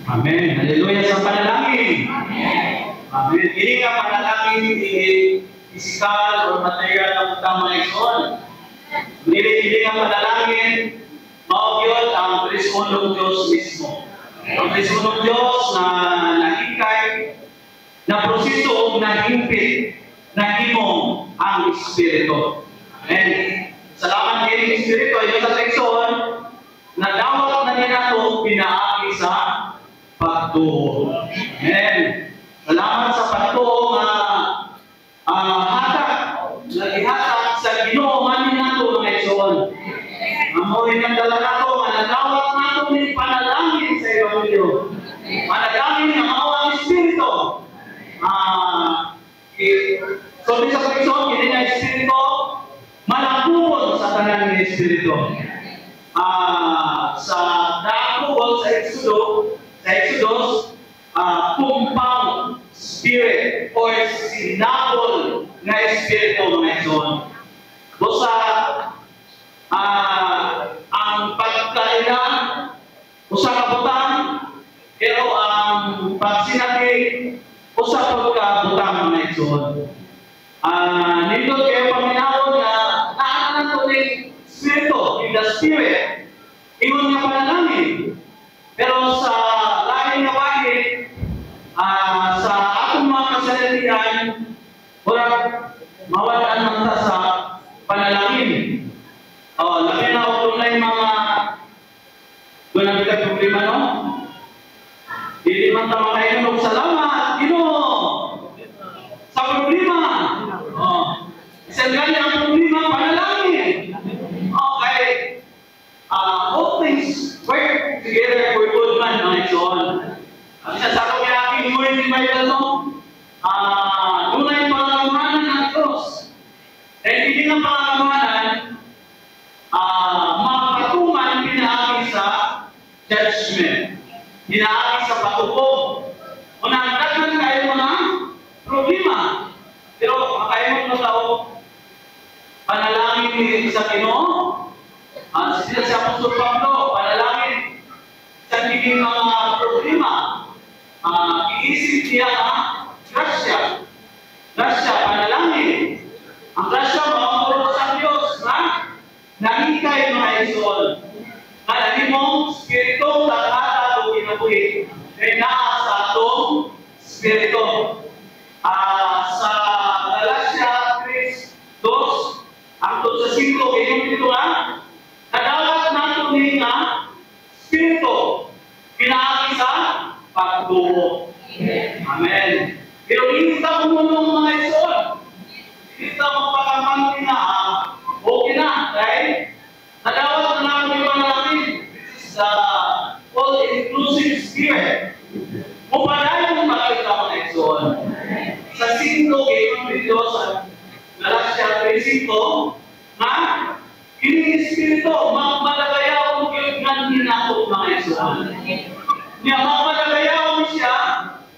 Amen. Hallelujah sa panalangin. Amen. Hindi nga panalangin physical or material na utang mga ison. Hindi nga panalangin maugyod ang presunong Diyos mismo. Ang presunong Diyos na nahikay, na proseso o nahimpit, na himong ang Espiritu. Amen. Salamat din Espiritu ay sa seksyon na dawat na niya ito pinaagi sa pagtuo. Amen. Salamat sa pagtuo na hatag, na ihatag sa Ginoo man niya ito mga ison. Amoy ng dala na ito, manadawat na ito ng panalangin sa Evangelyo. Manalangin ng mga Espiritu. So, sa seksyon, hindi na Espiritu, malakupon sa tanan ng Espiritu. Sa nakakupon sa Exodus, compound spirit or sinabol na Espiritu mga ison. Busa, ang pagkaila, usa kabutang, pero ang pagsinati, usa pagkabutang mga ison. Nindot kayo paminawon na naanan ko ng Espiritu, in the Spirit, ingon nga panalangin. Pero sa lain nga bahid, sa atong mga kasalitian, wala mawalaan man ta sa panalangin. Labi na ako na yung mga gunang problema, no? Hindi man ta makainom. Salamat, Ginoo! Sa problema. Isang gani ang problema, panalangin. Okay. All things work together for good man, mga ison. Ang sasako kaya aking mo yung Bible, no? Dunay pangalumanan ng Diyos. Dahil hindi ng pangalumanan, mapatuman pinaagi sa judgment. Pinaagi sa patupog. Unang dagnan kayo mga problema. Pero makaimong na tao, panalangin sa Ginoo. Sila sa Apostol Pablo, panalangin sa tingin mga problema. Iisip niya grasya. Grasya, panalangin. Ang grasya, makamuro sa Diyos, nangikay mga ison. Nalagin mong Espiritu, takata o kinabuhi. Kaya naa sa atong Espiritu. Sa Galatia 3:2, ang sa 5, ganyan dito nadawat nato ni Espiritu, pinaagi sa pagtuo. Amen. Pero hindi ka umunong mga ison. Hindi ka magpakamanti na, okay na, right? Nadawat na nato yung natin. This is all-inclusive spirit. Mupadayon mong makita mga ison. Sa 5, ganyan dito, sa Galatia 3:5, ini Espiritu, magmalagayaw ang kiyugan hinakot mga ison. Niya magmalagayaw siya,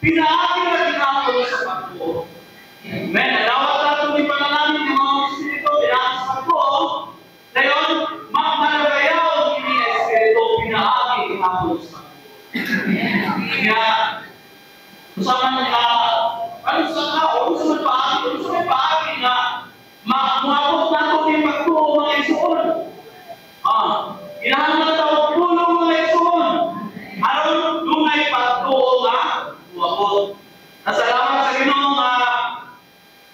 pinaagi na hinakot sa pagpo. Amen. Nadawat nato ni panalangin ng mga Espiritu, pinaagi sa pagpo. Dayon, magmalagayaw ang Espiritu, pinaagi hinakot sa pagpo. Kaya, usapan niya, ano sa tao, ano sa paagi na maabot nato ni pagpo mga ison. Inahanap tao pulo mga ison. Aron lumay pagtuo nga buwabot. Nasalamat sa Ginoo nga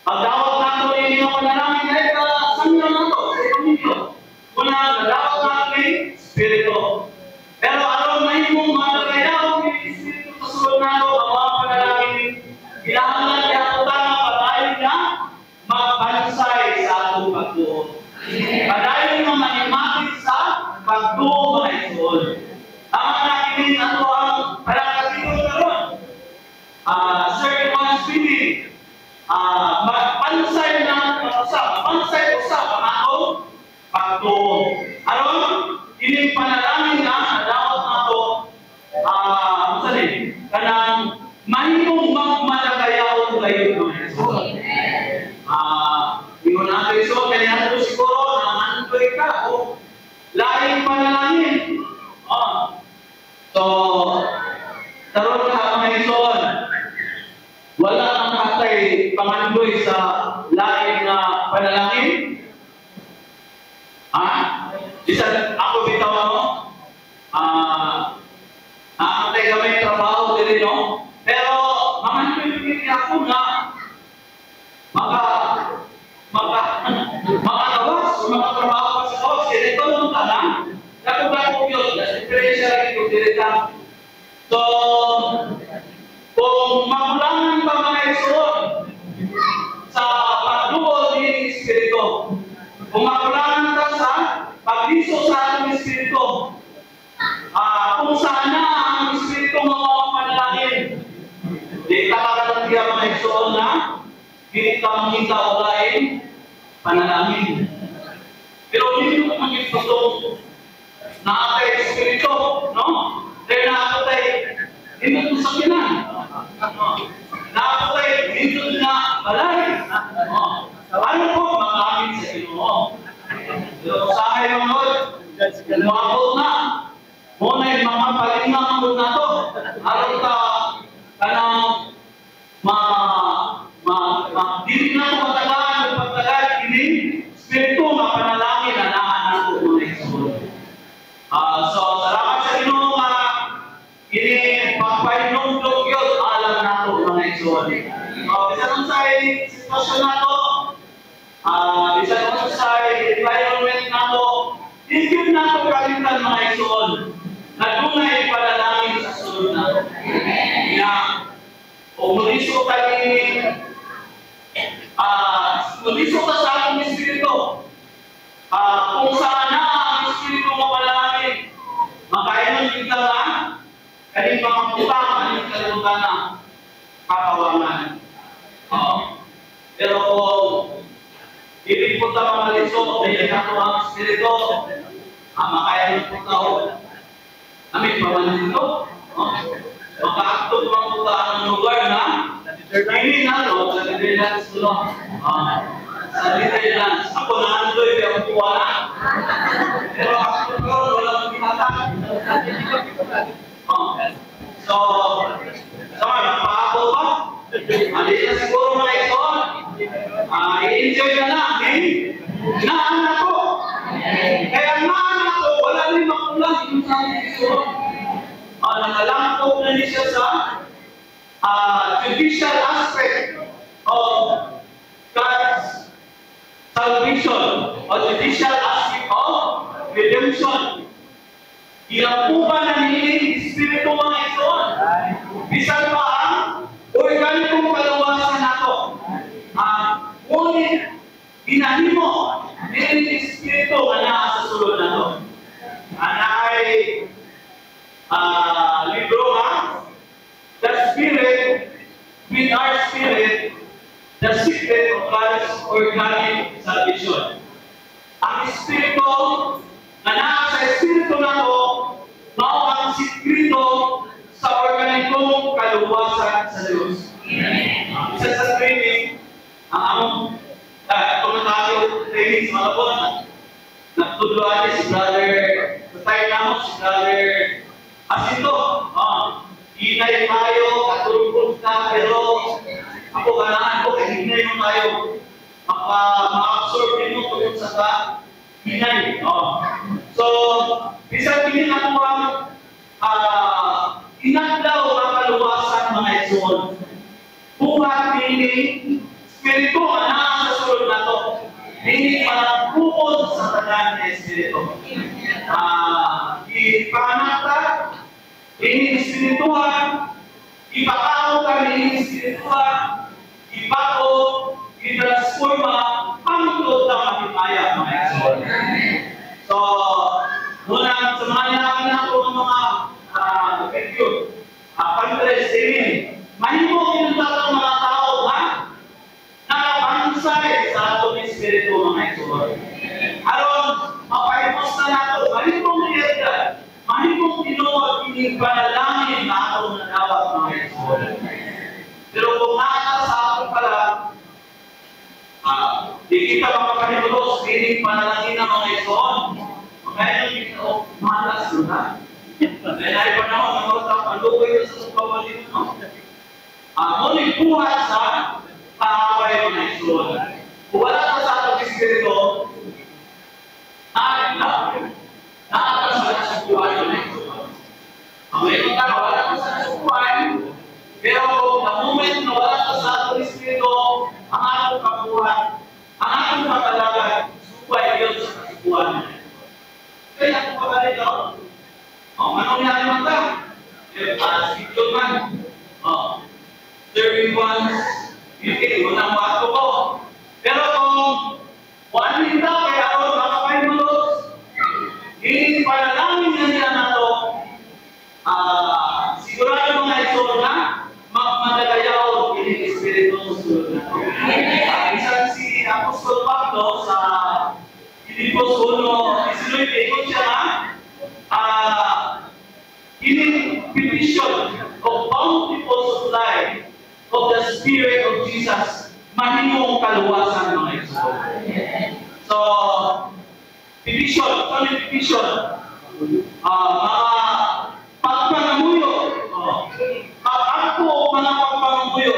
pagdawat nato ni mga panalangin dahil sangyo nato sa Evangelyo. Kuna nadawat nato ni Espiritu. Pero aron mahimong madagayaw ni Espiritu sa sulod nato ang mga panalangin, kailangan niya ito padayon na magbansay sa atong pagtuo. Padayon na manimatik sa pagtuo mga ison. Tama na kinin ato ang palakatigon na ron. Sir Juan Sweeney, magpansay na pansay usap ang atong pagtuo. Aron, kining panalangin na nadawat nato, kanang mahimong magmalagayaw kayo mga ison. Ingon nato iso, kaya nato siguro na mandoy ka o laing panalangin. So, may trabaho din, no? Pero, mga pipili ako na makagawas, makatrabaho pa sa kawas. Kaya ito nung tanang, nakuha ko yun. Diferensya rin yung dirita. So, kung magulangan pa mga isun sa pagduol ng Espiritu, kung magulangan ka sa pagdiso sa ating Espiritu, kung sana ang Espiritu mo panalangin, di talaga lang mga isun na hindi ka makita o lain panalangin. Pero hindi mo magiging na atay Espiritu, no? Dahil nakapatay, hindi mo sakinan. Nakapatay, hindi na balay. Ano po, makamit sa Ginoo. Pero usahay mga Lord, umabot na. Muna yung mga palingang mga na to. Araw ka, kanang dili na ito matagaan, pagtagaan, ini, Espiritu, mapanalangin na naanan ko muna yung so, salamat sa Ginoo nga ini pagpainundog yun, alam na ito mga isuon. Bisa nung sa sitwasyon na ito, bisa nung sa environment na ito, hindi na ito kalitan mga isuon. Nagungay panalangin sa sunod na ito. Umuliso ka sa aking Espiritu. Kung saan na ang Espiritu mo panalangin, makainan kita na, kaning mga putang, kaning kalimutan na kakawangan. Pero kung hindi po sa mga lisod, dahil nato ang Espiritu, makainan po tao, namin pawanin ito. Maka-actog mga putaan ng lugar na hindi na ito sa Netherlands ito. Sa Netherlands. Ako na-andoy kaya ang tuwala. Pero actog ko, walang pinatang. So, sama, nagpaako pa. Hindi na siguro mga ito. I-enjoy na namin. Naanak ko. Kaya naanak ko, wala rin makulang yung sa ito. Nakalangkot na niya sa judicial aspect of God's salvation or judicial aspect of redemption. Ilapuban na niling Espiritu mga ison. Bisan pa ang organikong kaluwasan nato. Ngunit ginahimo niling Espiritu nga naa sa sulod nato. Anay libro The Spirit with our Spirit, the secret of God's organic salvation. Ang Espiritu na nasa Espiritu na ito, mao ang sikreto sa organikong kaluwasan sa Diyos. Isa sa training, ang among training sa mga po, nagtudloan niya si brother, sa tayo naman si brother Asinto, hinay tayo, katulog ka, pero ako ganahan ko, hinay mo tayo, ma-absorb din mo tungkol sa hinay. So, isang tingin ako ang inagdaw ang kaluwasan mga isuon. Buhat nini, Espiritu na sa sulod na to, hindi parang bukod sa tanan ng Espiritu. Ipanata, ini Espirituan, ipakao kami Espirituan, ipako, itransforma, pangtod na matipaya mga isuon. So, muna sa mga namin ako ng mga video, pag-dress ini, mahimo kinuntatang mga tao, nakapansay sa ato ng Espiritu mga isuon. Aron, mapahimos na nato, mahimong iyagda, mahimong tinuod, ining panalangin na atong nadawat mga isuon. Pero kung nata sa ato pala, di kita makapahimulos, ining panalangin na mga isuon. Kaya yung ito, malas yun ha. Dahil ay pa naman, ang mga tapalukoy sa sumawalin mo. Ngunit buhat sa kaaway mga isuon. Kung wala ka sa atong Espiritu, nakakita sa buhay ng isuon. Ang mayroon ka, wala ka sa Pero kung the moment na wala ka sa atong Espiritu, ang atong kabuhan, ang atong kakalagay, subay yun sa kasibuhan. Kaya kung pagalit ako, anong nangyari man ka? Sikyo man. Serving ones, hindi, walang wato ko. Pero kung wala nila, kaya ako makapay malos, hindi panalangin na nila na ito, sigurado mga ito na, magmadagayaw in Espiritu sa sulod na ito. Isang si Apostol Pablo sa Filipos 1, isinulit ikot siya na, in petition of bountiful supply of the Spirit of Jesus, mahimong kaluwasan mga ito. So, petition, mga pagpangamuyo, ako mga pagpangamuyo,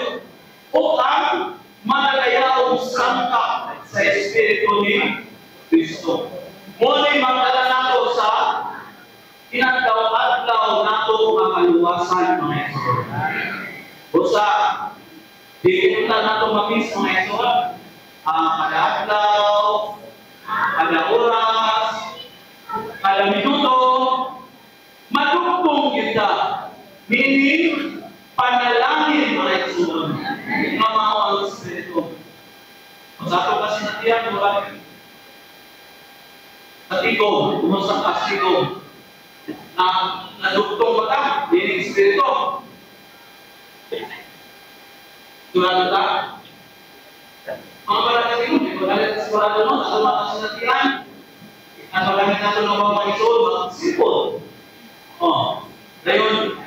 upang malagayaw sangka sa Espiritu ni Kristo. Muli magdala nato sa inadlaw-adlaw nato mga kaluwasan mga ito. Usa, di kita nato mamiss mga ito, kada adlaw, kada oras, kada minuto, madugtong kita. Meaning, panalangin mga ito, mga ang Espiritu. Sa ato kasi natiyan, sa tigong, umusang kasigong, nadugtong ba ka? Meaning Espiritu. Sigurado ka? Mga barangay ito, hindi ko nalit sigurado mo, nasa mga kasinatihan, ang magamit nato ng mga isoon, mag-sipol. Ngayon,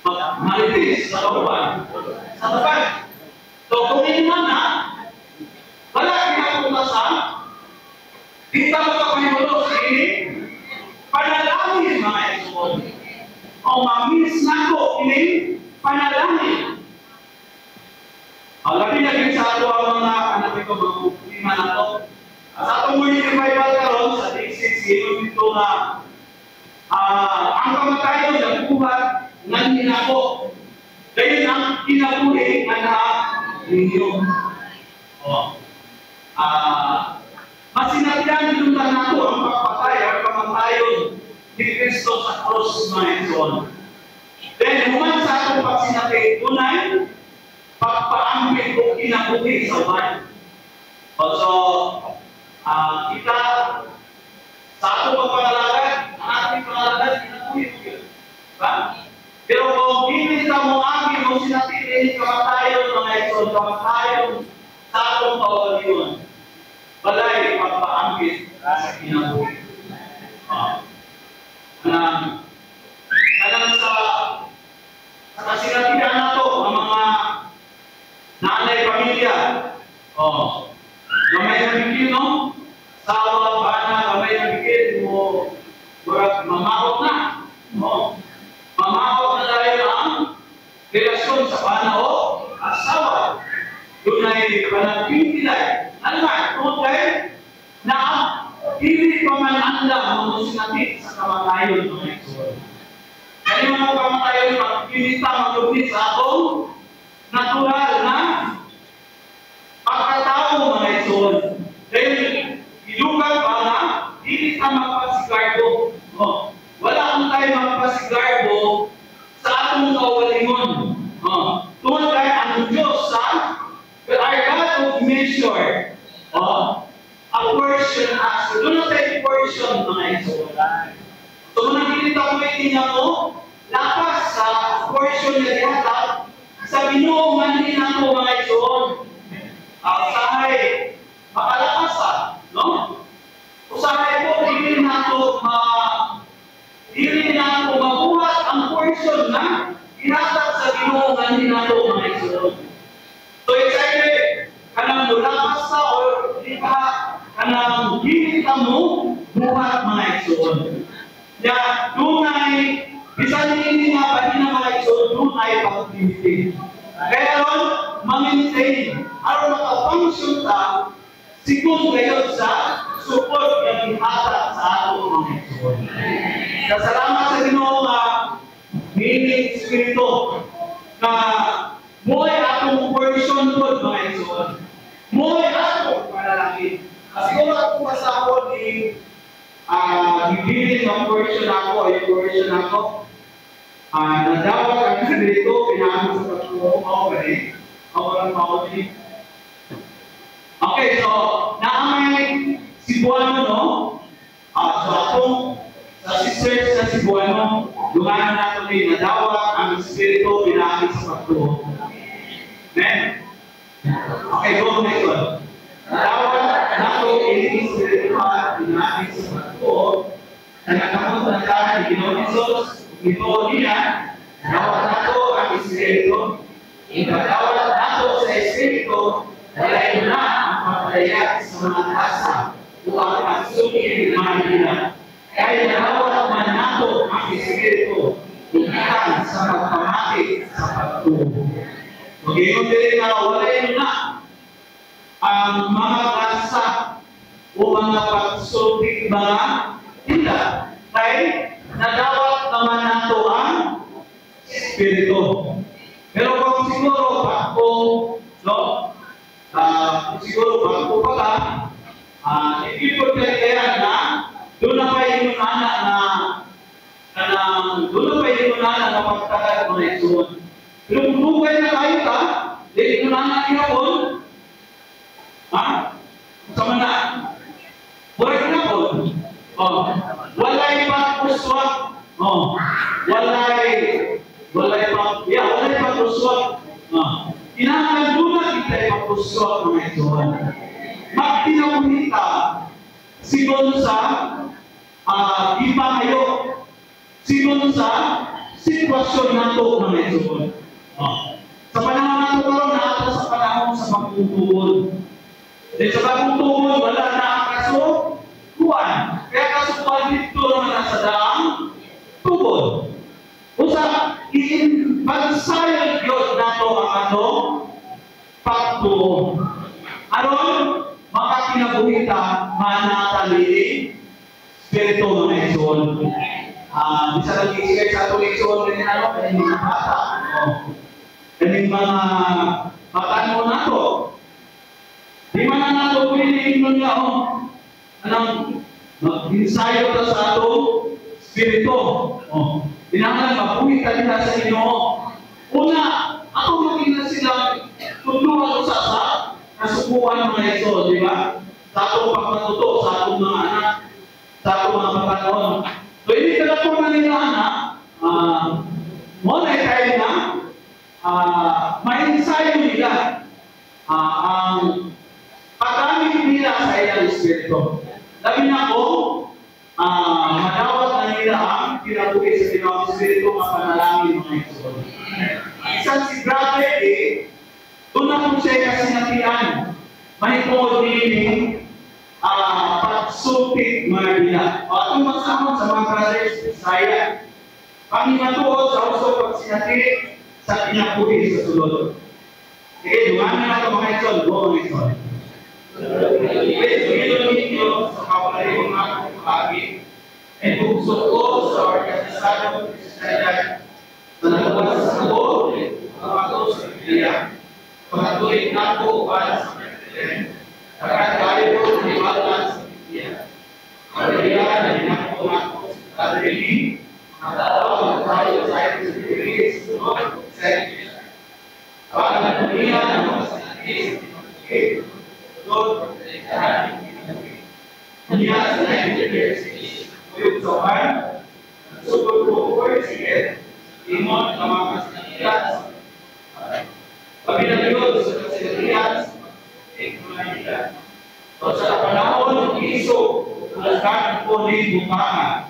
mag-maritis sa kabuhan. Sa tapat. So, kung hindi man na, wala kinakulasan, di ka makapahimulos ini, panalangin mga isoon. O mamiss na ko ini, panalangin. Labi na din sa ato ang mga anak ko, mga lima na to. Sa atong morning revival karon sa day 6, yun dito na ang kamatayon ng buhat ng inako. Dahil ang kinabuhi na ninyo. Masinatihan nito na nato ang pagpatay, ang kamatayon ni Kristo sa cross na ito. Then, human sa atong pagsinati, tunay, pagpaambit o kinabuhi sa bayan. So, kita sa atong pagpangalagad, ang ating pangalagad, kinabuhi mo yun. Pero kung hindi kita mo aming o sinatili, kamatayon mga ito, kamatayon sa atong pawaliwan, balay pagpaambit sa kinabuhi. Kailan sa kasinatihan na ito, ang mga nanay pamilya, gamay na bigil, no? Sawa, bana, gamay na bigil, mamakot na, no? Mamakot na dahil ang relasyon sa bana o asawa. Doon ay panagpintilay. Ano nga? Tunay na hindi pa man andam ang sinatid sa kamatayon ng ito. Kaya mga kamatayon, pagpinita magubit sa atong natural na pagkatao mga ison. Dahil ilugan pa na, hindi ka magpasigarbo. Wala kang tayo magpasigarbo sa atong kawalingon. Tuwan tayo ang Diyos sa our God of measure. A portion as. Doon na tayo portion mga ison. So kung nakikita ko itinga mo, lakas sa portion na dihatag, sa Ginoo man din ako mga ison. Usahay, makalakas no? Usahay po, hindi na ako mabuhat ang portion na ihatag sa Ginoo man din ako mga ison. So it's either kanang mulakas sa o di ba kanang hindi ka mo buhat mga ison. Ya, dunay, bisan hindi nga pa din mga ison, dunay pag-maintain. Kaya ron, ma-maintain. Aron maka-function ta, sigun kayo sa support yung ihatag sa ato mga ison. Kasalamat sa Ginoo nga, meaning Espiritu, na mo'y atong version po, mga igsoon. Mo'y atong panalangin. Siguro ako masahod ni gibiling ng version ako, yung version ako. Nadawat ang Espiritu, pinahal sa pagkuho, ako rin. Ako lang mauli. Okay, so, naamay Cebuano, no? So, atong sa research sa Cebuano, lumayan natin din, nadawat ang Espiritu, pinahal sa pagkuho. Amen? Okay, go next one. Nadawat nato ini spiritual pinahal sa pagkuho, nagkakamot na tayo ni Ginoong Jesus, ito niya, nadawat nato ang Espiritu. Ipadawat nato sa Espiritu, dahil na ang pagdaya sa mga tasa upang magsukin mga nila. Kaya nadawat man nato ang Espiritu, ikitan sa pagpamati sa pagtubo. Magayon din na wala yun na ang mga tasa o mga pagsukin mga nila. Kaya nadawat naman nato ang Espiritu. Pero kung siguro bago, no? Siguro bago pa ka, hindi ko kaya na doon na pa yung doon na pa yung na pagtagal mga igsoon. Pero kung bukay na tayo ka, hindi mo na kinapon, sama na, buhay ka na po. Walay pagpuswak, walay pagpuswak. Kinahanglan doon na kita ipagpuswak mga igsoon. Magpinapunita sigon sa ipangayo, sigon sa sitwasyon nato mga igsoon. Sa panahon nato karon nato sa panahon sa pagtutubod. Sa pagtutubod wala na ang kasukuan. Kaya kasukuan dito naman sa daang tubod. Usa pagsayon Diyos nato ang pagtuo. Aron makakinabuhita manatali Espiritu mga igsoon. Bisa nag-iisip sa itong igsoon rin kaning mga bata. Kaning mga patano nato. Di man na nato pwede nun nga mag-ensayo ta sa itong Espiritu. Tinangan mabuhita nila sa Ginoo. Una, ako maging sila tulungan sa nasubukan mga ito, di ba? Sa atong pagmatuto, sa atong mga anak, sa atong mga pagkanoon. So, hindi ka na po nila anak, muna tayo na, ma-ensayo nila ang paggamit nila sa ilang Espiritu. Labi na po, madawat na nila ang kinabuhi sa Ginoong Espiritu ng panalangin mga ito. Isang si Brother doon na po siya kasinatian. May po din pagsupit mga nila. Atong masama sa mga brothers saya. Kami matuod sa uso pagsinati sa kinabuhi sa sulod. Sige, dumanan na ito mga ito. Go mga ito. Sumilong ninyo sa kapalay mga pagi. E bukso ko sa organisasyon Kristiyanidad. Sa nagawas sa ko, mga sa Biblia. Pagkatuloy na po para sa Pilipinas. Pagkat tayo po maniwala sa Biblia. Kaya na dinako ako sa sarili. Matawag tayo sa Biblia. Sa Biblia. Para dunia ng mga sanatid sa Biblia. Lord, protektahan ng Biblia. Kaya sa Biblia. Uyog sa man. Sugod po po sige. Imon na mga sanatid. Pabinagyon sa kasilatihan sa ekonomiya. O sa panahon ng iso, kulakan po ni bumangan.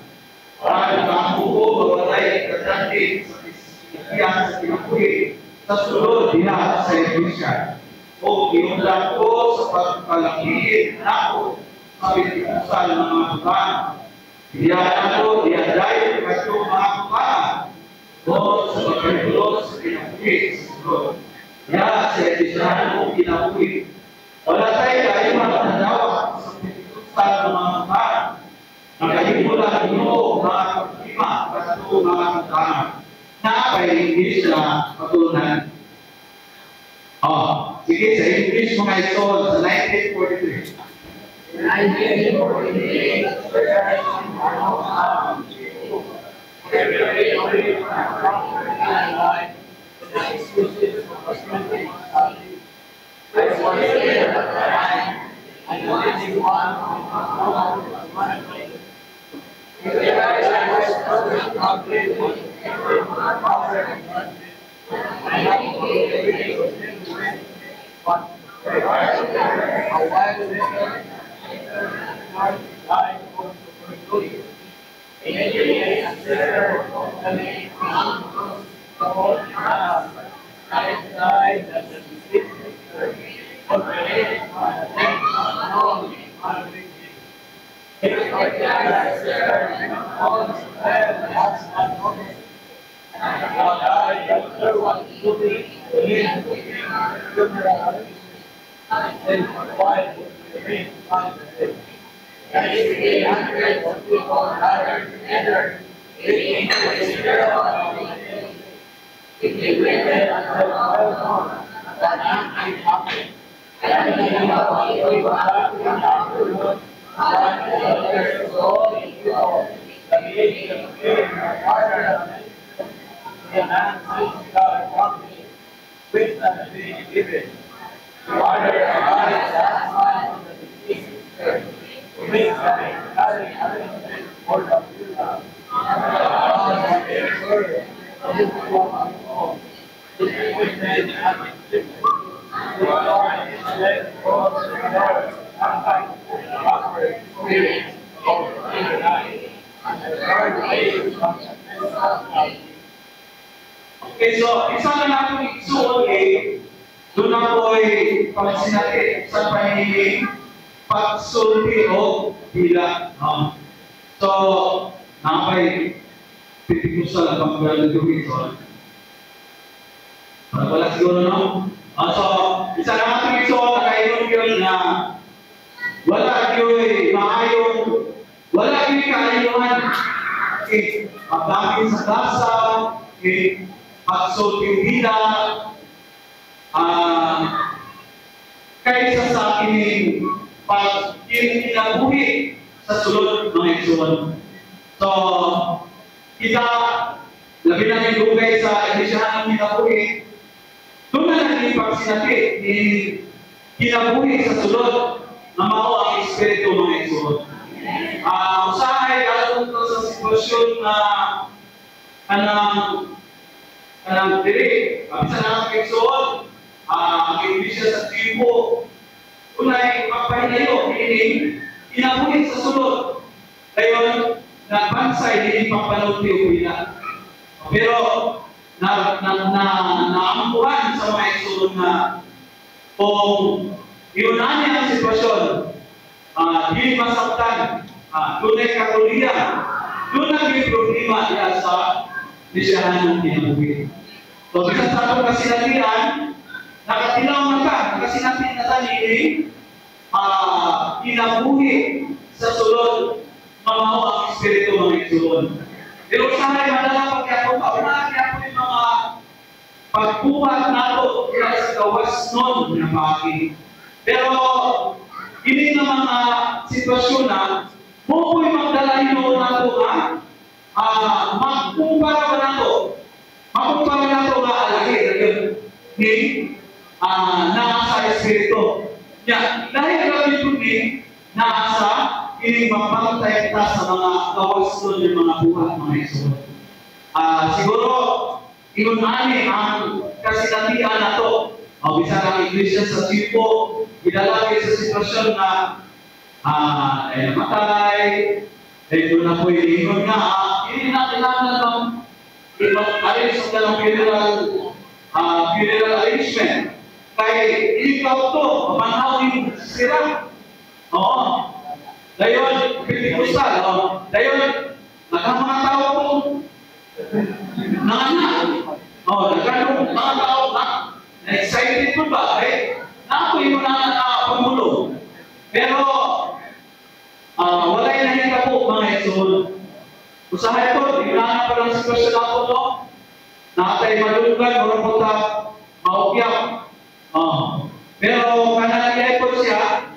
Para nakamuho, mawalay katantin sa kasilatihan sa kinabuhi sa sulod diha sa iglesia. O iundan ko sa pagpalakihin ako sa pinagpusan ng mga bukan. Diyan ako, diyan dahil kaso mga bukan. O sa pagkakulot sa kinabuhi sa sulod. Ya, saya disana mo kinabuhi. Wala tayo kayo matanawa sa pinagpusan ng mga bukan. Nakahimula nyo mga lima, kaso mga bukan. na English na patunan. Oh, sige, sa English mga ito, sa 1943. 1943, okay, so isa na natin isuot doon ako pagsinati sa paningin pagsulti o bila. So, nakapay pitikusa lang pang gano'n ito. Wala siguro, no? So, isa na natin isuot na kainom yun na wala yun wala yun kaayuhan. Pagdating sa dasa, pagsulti bila, kaysa sa akin pag kinabuhi sa sulod mga igsoon. So, kita labi na yung dugay sa iglesia ng kinabuhi, doon na lang yung pagsinati kinabuhi sa sulod na mao ang espiritu mga igsoon. Usahay alam ko sa sitwasyon na kanang diri, sa mga igsoon, ang iglesia sa Timbo, unay magpahinayo, inabuhin sa sulod. Ngayon, nagpansay, hindi pagpanunti o pila. Pero, naampuhan sa mga igsoon na kung iunahin ang sitwasyon, hindi masaktan, tunay kakuliyan, doon naging problema niya sa lisyahan ng kinabuhi. So, bisa sa atong kasinatian, nakatilaw na ka, nakasinati na tanili, kinabuhi sa sulod, mamaho ang espiritu ng igsoon. Pero sana'y madala pagkakong kaunaan niya po yung mga pagbuhat nato sa gawas nun na pagi. Pero, hindi na mga sitwasyon na, mo po'y magdalahin noon nato nga, magkumpara ba nato? Magkumpara nato nga alagi ni nasa espiritu. Dahil kami po ni nasa ining mapantay kita sa mga kawasun ng mga buhat mga igsoon. Siguro, inunani ang kasinatian nato. Bisa ng iglesia sa Timbo, idalagay sa sitwasyon na namatay, doon na po ilingon nga, hindi natin naman alin sa dalang funeral arrangement. Kaya ikaw to, mapanhaw yung sira. Oo. Dayon, Pentecostal. Dayon, mga tao po, nanganak. Nagkanong mga tao na-excited po ba? Nakoy mo na pagmulo. Pero, walay na hita po mga igsoon. Usahay po, tingnan pa lang sitwasyon ako, no? Natay malunggan, mura po ta, maupyak. Pero kanaliyay po siya,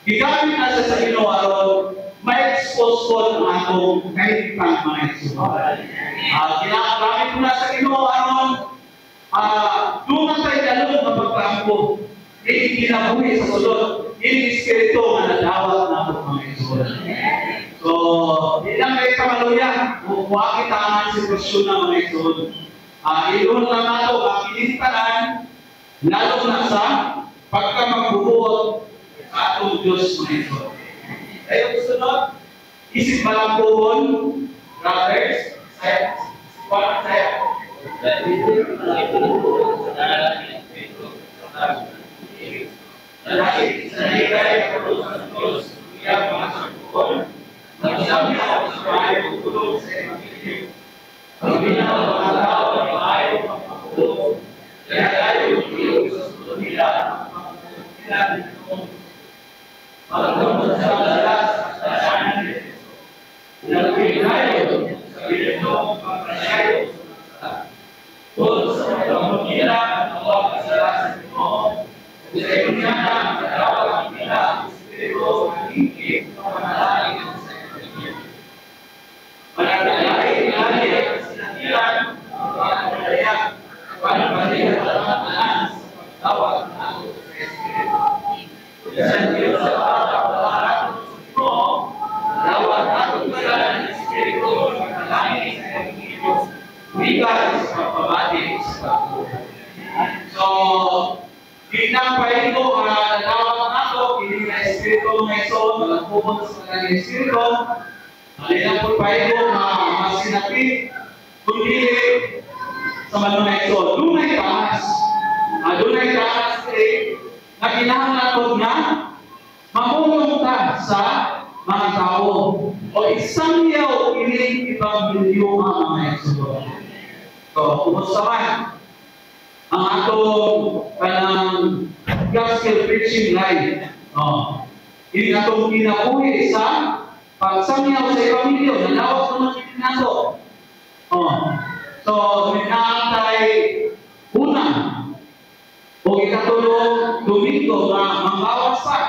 gigamit na siya sa Ginoo aron ma-expose po ang atong kahitan mga igsoon. Ginagamit ko na sa Ginoo aron doon tayo dalong na pagkampo. Hindi kinabuhi sa sulod. Hindi espiritu na nadawat na ito mga igsoon. So, di lang kayo kamaluya. Huwag kita ang sitwasyon na mga igsoon. Iyon lang nato ang inistanan, lalo na sa pagka magbubuot sa atong Diyos mga igsoon. Kaya sunod, isip malangkubon, brothers, saya. So, di nang pahin ko, nadawat na ito, hindi na espiritu mga igsoon, malangkubon sa kanilang espiritu, di nang pahin ko, masinapit, kundi sa mga igsoon. Doon ay taas. Doon ay taas na kinahanglan na mamulong ka sa mga tao o isang yaw ining ibangbilyo ang mga igsoon. So, kumusta man ang atong kanang gospel preaching life. Hindi atong kinabuhi sa pagsangyaw sa Ebanghelyo. Nalawak naman din nato. So, minatay una o ikatulong Domingo na manggawas pa.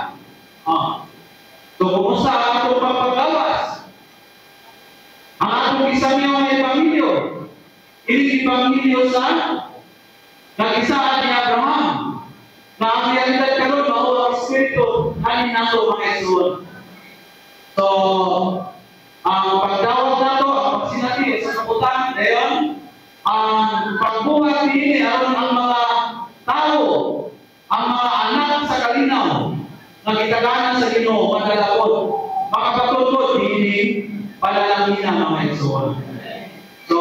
So, kumusta ang atong pagpagawas? Ang atong isangyaw ng Ebanghelyo. Ini Ebanghelyo sa nag-isaan ni Abraham na ang realidad karon mao ang espiritu ani nato mga igsoon. So, ang pagdawat nato, ang pagsinati sa kabutan dayon ang pagbuhat dinhi aron ang mga tao, ang mga anak sa kalinaw nga gitaganan sa Ginoo madalapod makapatutod dinhi panalangin mga igsoon. So,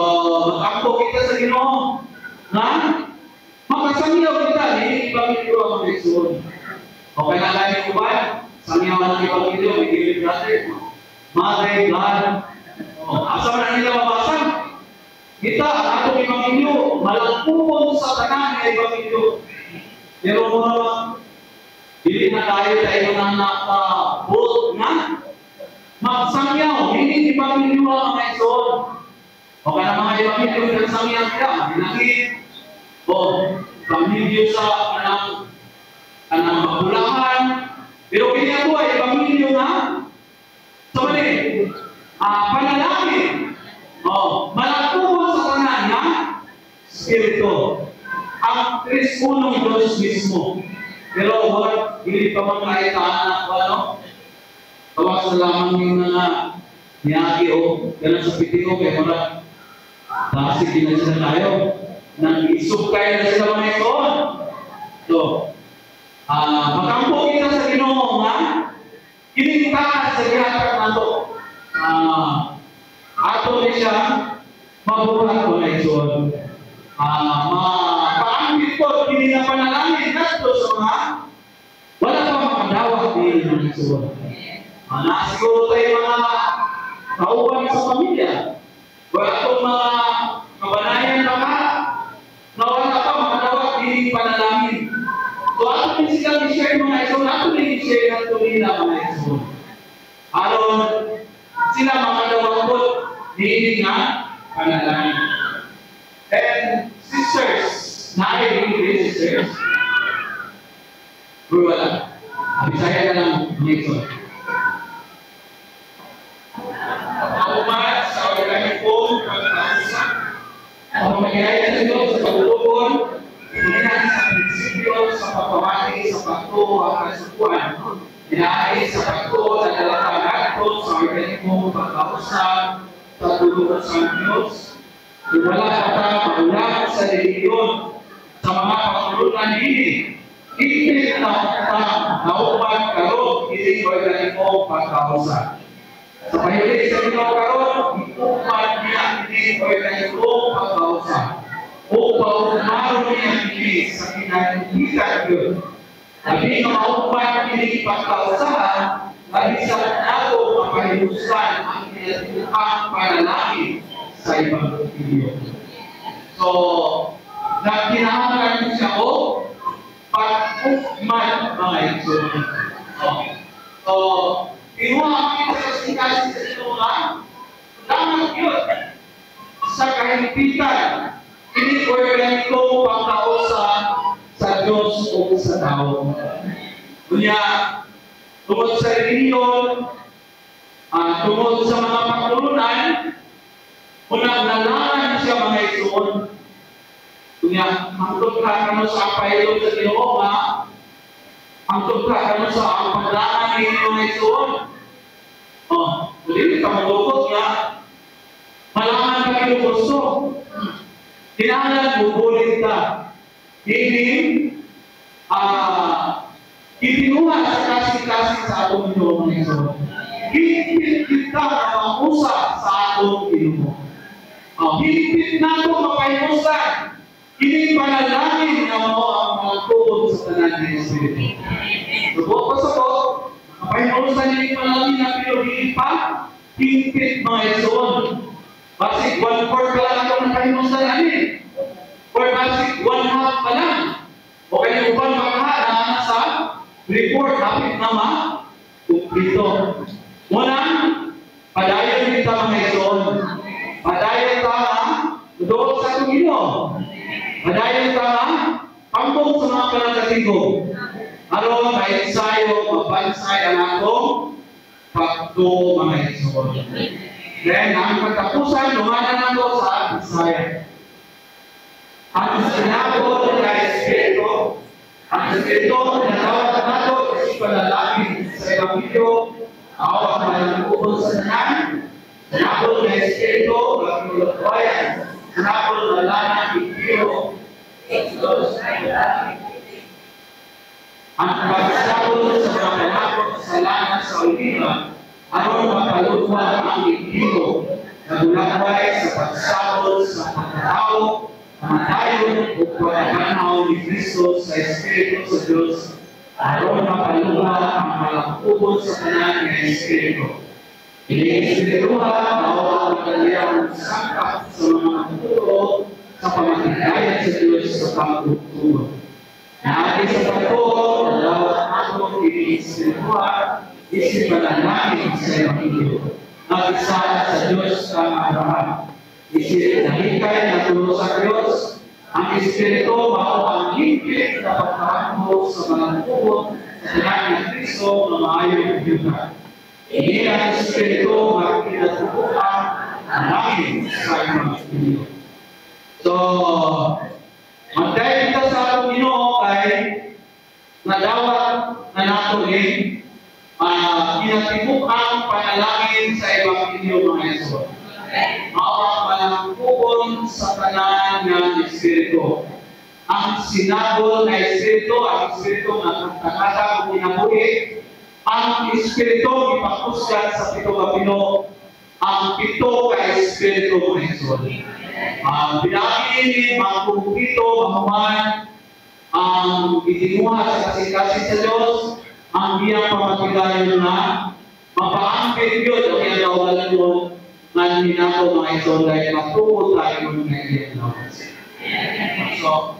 magkampo kita sa Ginoo nga makasangyaw kita ni Ebanghelyo ang mga igsoon. Okay na tayo ko ba? Sangyawan ng Ebanghelyo, may gilid natin. Mother God. Asa man na nila mabasa? Kita, atong Ebanghelyo, malangkubon sa tanan ng Ebanghelyo. Pero hindi na tayo na nakabot na magsangyaw, hindi Ebanghelyo ang mga igsoon. Okay na mga Ebanghelyo ng sangyaw nila, dinangit, pamilyo sa kanang mabulahan. Pero kanya po ay pamilyo na sa mali, panalangin. Malangkubon sa tanan na spirito. Ang Trisunong Diyos mismo. Pero hindi pa mga kaitaan na tawas na lamang yung mga niyagi o ganun sa pitiyo kaya mga kasi kinasya tayo. Nag-isukay na sila mga igsoon. So, makampo kita sa Ginoo nga, kinita sa gihatag nato. Ato ni siya, mabuhat ko na igsoon. Paambit ko, hindi na panalangin nato sa mga wala pa makadawat din ng igsoon. Nasiguro tayo mga kauban sa pamilya. Wala itong mga kabanayan baka na wala pa makadawat din panalangin. So ato din sila i-share mga igsoon, ato din i-share nato nila mga igsoon. Aron sila makadawat po din nga panalangin. And sisters. Bro, wala. Bisaya ka lang, Nixon. Umat sa organikong pagkausa. Ang magyaya sa Diyos sa pagtulungan, unahan sa prinsipyo sa pagpamati sa pagtuo ang kasukuan. Inaay sa pagtuo na dalatagan ko sa organikong pagkausa sa tulungan sa Diyos. Wala kata magulang sa reliyon sa mga pagtulungan ini. Hindi na naupan karon hindi organikong pagkausa. Sa pahilig sa Ginoo karon, itupan niya hindi organikong pagkausa. Upang umaron niya hindi sa kinalitan yun. Sabi na maupan hindi pagkausahan, sabi sa nato mapahilusan ang kinalitan panalangin sa ibang video. So, nagkinahanglan siya ko pag-ukman mga ito. So, inuha kita sa sikasi sa ito nga, dapat yun sa kahimpitan, ini-organiko pagkausa sa Diyos o sa tao. Kunya, tungkol sa reliyon, tungkol sa mga pagtulunan, unang nalangan siya mga itoon. Kunya, hangtod ka kamo sa pahilog sa Ginoo nga, hangtod ka kamo sa paglangan ni mga itoon. Hindi ka magukot nga, malaman ka yung gusto. Kailangan bubulit ka. Hindi, itinuha sa kasi-kasi sa atong Ginoo mga itoon. Higpit kita na makusa sa atong Ginoo. Higpit na ito mapahimusan. Hindi panalangin na mo ang mga tubod sa tanan ng Espiritu. Subok pa sa po, mapahimusan hindi panalangin na pinagiging pa, higpit mga itoon. Basic 1/4 ka lang ito napahimusan namin. Or basic 1/2 pa lang. O kaya upan makahana sa report, hapit naman, kumplito. Unang, padayon kita mga itoon. Padayon tama, doon sa Ginoo. Padayon tama, pambong sa mga panagkatigo. Aron, maensayo, mapansay ang atong pagtuo mga itoon. Then, ang pagtapusan, lumanan ako sa Bisaya. Ang sinabot na Espiritu, ang Espiritu na tawag nato kasi panalangin sa Ebanghelyo, awak malangkubon sa tanan, sinabot na Espiritu, magmulutwayan, sinabot na lana ikiro, ang pagsabot sa mga panabot sa lana sa Oliva, aron mapalutwa ang ikiro, na bulaway sa pagsabot sa pagkatao, matayon o pagkakanaw ni Kristo sa Espiritu sa Diyos, aron mapaluha ang malangkubon sa tanan ng Espiritu. Ini-Espirituha, mao ang kaniyang sangkap sa mga tuturo sa pamatigayat sa Diyos sa pagtuturo. Naati sa pagtuturo, dalawat atong ini-Espirituha, isip panalangin sa Ebanghelyo. Nag-isala sa Diyos sa Abraham. Isip na hikay na tulo sa Diyos, ang Espiritu mao ang higpit na pagkakamot sa mga tubod sa tanan ng Kristo na maayong yuta. Hindi ang Espiritu magkinatubuan ang langit sa Ebanghelyo. So, magdahil kita sa atong Ginoo kay nadawat na nato din kinatibuk-ang panalangin sa Ebanghelyo mga Yeso. Maawang malangkubon sa tanan ng Espiritu. Ang sinabol na Espiritu, ang Espiritu na nagtakata kung inabuhi, ang Espiritu ipakusyan sa pito ka Pino, ang pito ka Espiritu mga Yeso. Pinagin, magpupito, mahuman, ang itinuha sa kasi-kasi sa Diyos, ang iyang pamatigayon na mapaangkin yun o kaya dawalan yun na hindi nato mga ito dahil matupod tayo ng iyang naman. So,